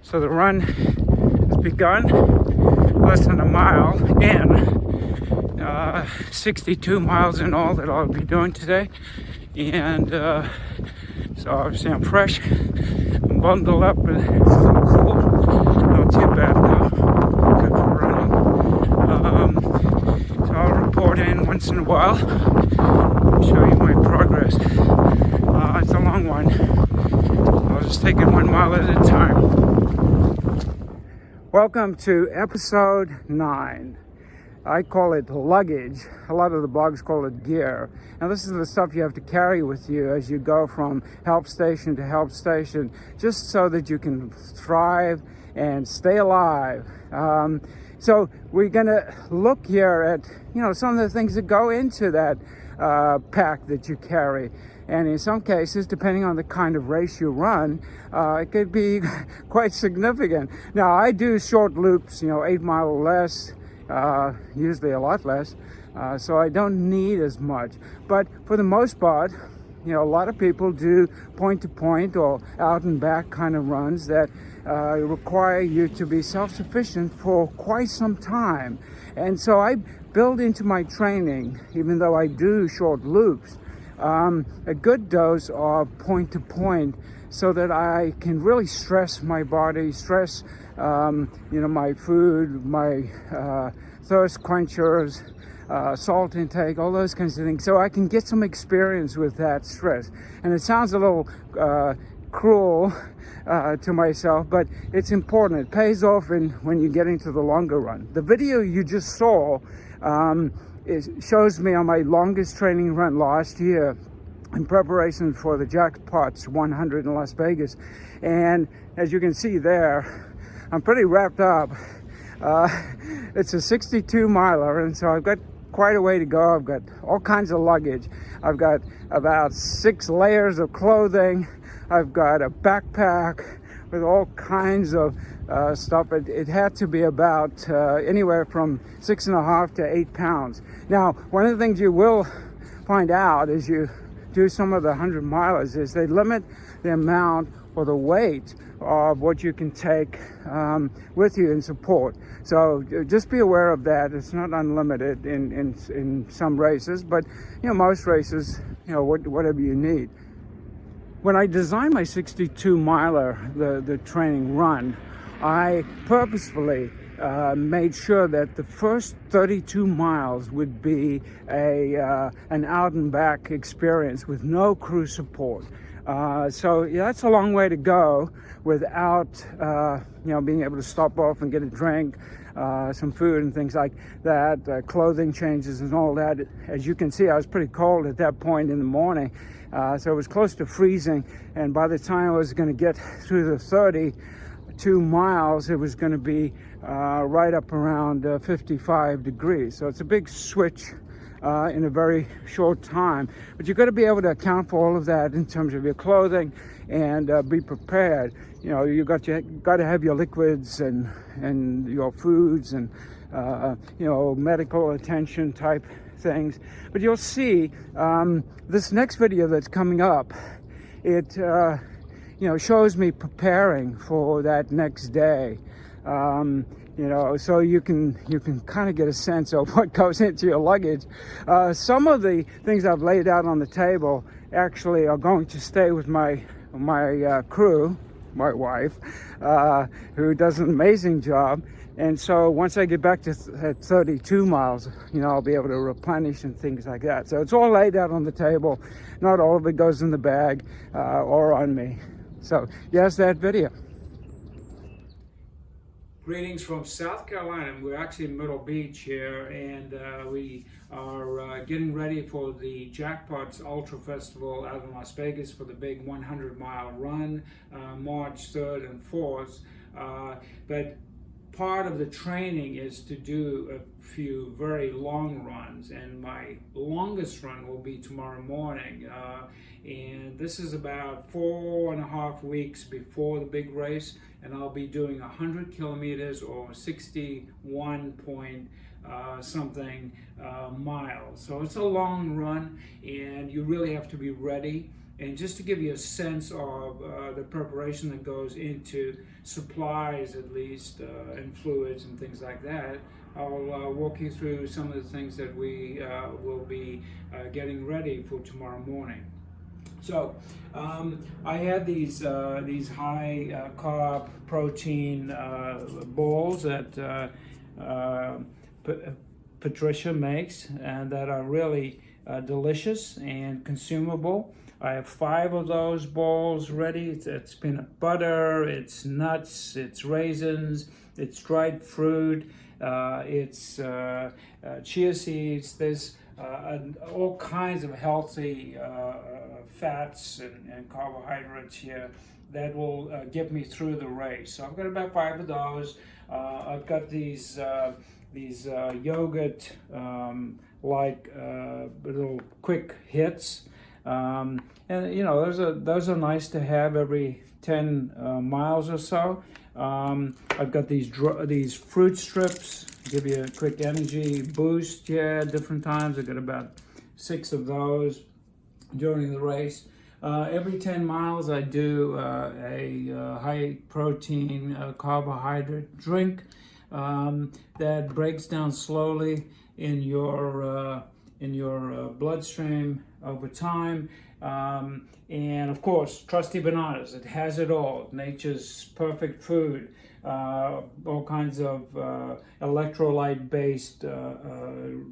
So the run has begun, less than a mile in, 62 miles in all that I'll be doing today. And so obviously I'm fresh, I'm bundled up, but it's a little cool, not too bad though, good for running. So I'll report in once in a while, show you my progress. It's a long one. I'll just take it 1 mile at a time. Welcome to episode 9. I call it luggage. A lot of the blogs call it gear. Now this is the stuff you have to carry with you as you go from help station to help station, just so that you can thrive and stay alive. So we're gonna look here at, some of the things that go into that pack that you carry. And in some cases, depending on the kind of race you run, it could be quite significant. Now, I do short loops, 8 mile or less, usually a lot less, so I don't need as much. But for the most part, a lot of people do point-to-point or out and back kind of runs that require you to be self-sufficient for quite some time. And so I build into my training, even though I do short loops, a good dose of point-to-point so that I can really stress my body, stress, my food, my thirst quenchers, salt intake, all those kinds of things, so I can get some experience with that stress. And it sounds a little cruel to myself, but it's important. It pays off when you get into the longer run. The video you just saw it shows me on my longest training run last year in preparation for the Jackpots 100 in Las Vegas. And as you can see there, I'm pretty wrapped up. It's a 62 miler, and so I've got quite a way to go. I've got all kinds of luggage. I've got about 6 layers of clothing. I've got a backpack with all kinds of stuff. It had to be about anywhere from 6.5 to 8 pounds. Now, one of the things you will find out as you do some of the 100 milers is they limit the amount or the weight of what you can take with you in support. So just be aware of that. It's not unlimited in some races, but most races, whatever you need. When I designed my 62 miler, the training run, I purposefully made sure that the first 32 miles would be an out and back experience with no crew support. So that's a long way to go without being able to stop off and get a drink, some food and things like that, clothing changes and all that. As you can see, I was pretty cold at that point in the morning, so it was close to freezing, and by the time I was going to get through the 32 miles, it was going to be right up around 55 degrees. So it's a big switch in a very short time. But you've got to be able to account for all of that in terms of your clothing and be prepared. You've got to have your liquids and your foods and medical attention type things. But you'll see this next video that's coming up, it shows me preparing for that next day. So you can kind of get a sense of what goes into your luggage. Some of the things I've laid out on the table actually are going to stay with my crew, my wife, who does an amazing job. And so once I get back to 32 miles, I'll be able to replenish and things like that. So it's all laid out on the table. Not all of it goes in the bag or on me. So yes, that video. Greetings from South Carolina. We're actually in Myrtle Beach here, and we are getting ready for the Jackpots Ultra Festival out in Las Vegas for the big 100-mile run, March 3rd and 4th. But part of the training is to do a few very long runs, and my longest run will be tomorrow morning. And this is about 4.5 weeks before the big race, and I'll be doing 100 kilometers or 61 point something miles. So it's a long run, and you really have to be ready. And just to give you a sense of the preparation that goes into supplies, at least, and fluids and things like that, I'll walk you through some of the things that we will be getting ready for tomorrow morning. So I had these high carb protein balls that Patricia makes, and that are really delicious and consumable. I have 5 of those balls ready. It's peanut butter, it's nuts, it's raisins, it's dried fruit, it's chia seeds. There's all kinds of healthy fats and carbohydrates here that will get me through the race. So I've got about 5 of those. I've got these yogurt like little quick hits. And you know, those are nice to have every 10 miles or so. I've got these fruit strips, give you a quick energy boost here at different times. I've got about 6 of those during the race. Every 10 miles I do a high protein carbohydrate drink that breaks down slowly in your bloodstream over time. And of course, trusty bananas. It has it all. Nature's perfect food. All kinds of electrolyte-based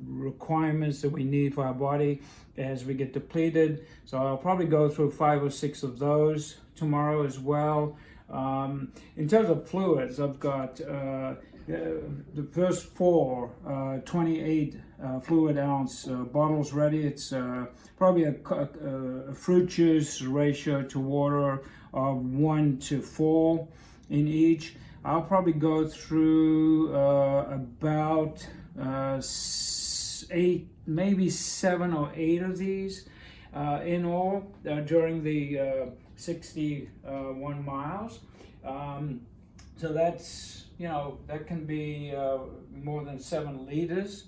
requirements that we need for our body as we get depleted. So I'll probably go through 5 or 6 of those tomorrow as well. In terms of fluids, I've got the first 4 28 fluid ounce bottles ready. It's probably a fruit juice ratio to water of 1 to 4 in each. I'll probably go through about 8, maybe 7 or 8 of these in all during the 61 miles. So that's, you know, that can be more than 7 liters.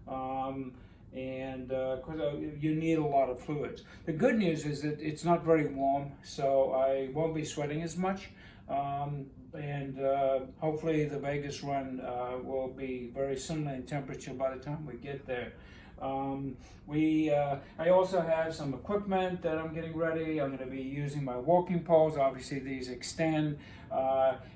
And you need a lot of fluids. The good news is that it's not very warm, so I won't be sweating as much. And hopefully the Vegas run will be very similar in temperature by the time we get there. I also have some equipment that I'm getting ready. I'm going to be using my walking poles. Obviously these extend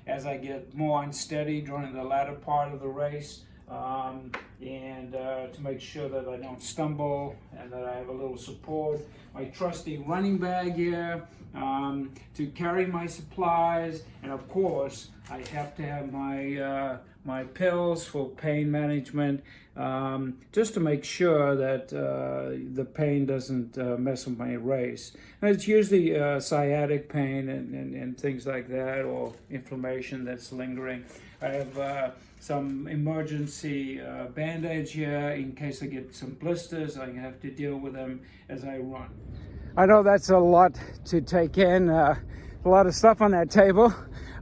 as I get more unsteady during the latter part of the race. And to make sure that I don't stumble and that I have a little support. My trusty running bag here to carry my supplies, and of course I have to have my pills for pain management, just to make sure that the pain doesn't mess with my race. And it's usually sciatic pain and things like that, or inflammation that's lingering. I have some emergency bandage here in case I get some blisters. I have to deal with them as I run. I know that's a lot to take in, a lot of stuff on that table,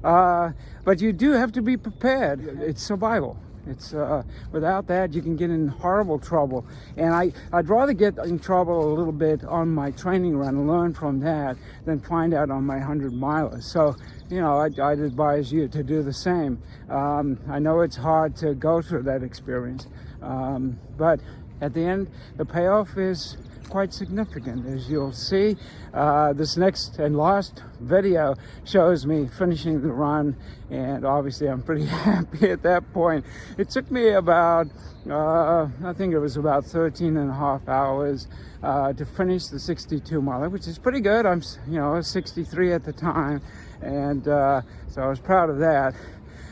but you do have to be prepared. It's survival. It's without that you can get in horrible trouble, and I'd rather get in trouble a little bit on my training run and learn from that than find out on my 100 milers. So, you know, I'd advise you to do the same. I know it's hard to go through that experience, but at the end the payoff is quite significant, as you'll see. This next and last video shows me finishing the run, and obviously I'm pretty happy at that point. It took me about I think it was about 13 and a half hours to finish the 62 miler, which is pretty good. I'm, you know, 63 at the time, and so I was proud of that.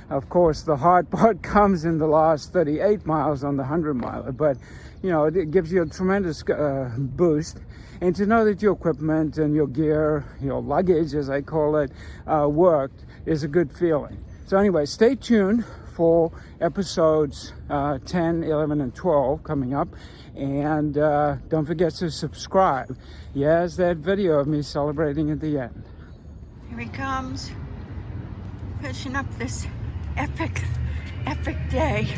Of course, the hard part comes in the last 38 miles on the 100 miler, but you know, it gives you a tremendous boost. And to know that your equipment and your gear, your luggage, as I call it, worked is a good feeling. So anyway, stay tuned for episodes 10, 11, and 12 coming up. And don't forget to subscribe. Yes, that video of me celebrating at the end. Here he comes, finishing up this epic day.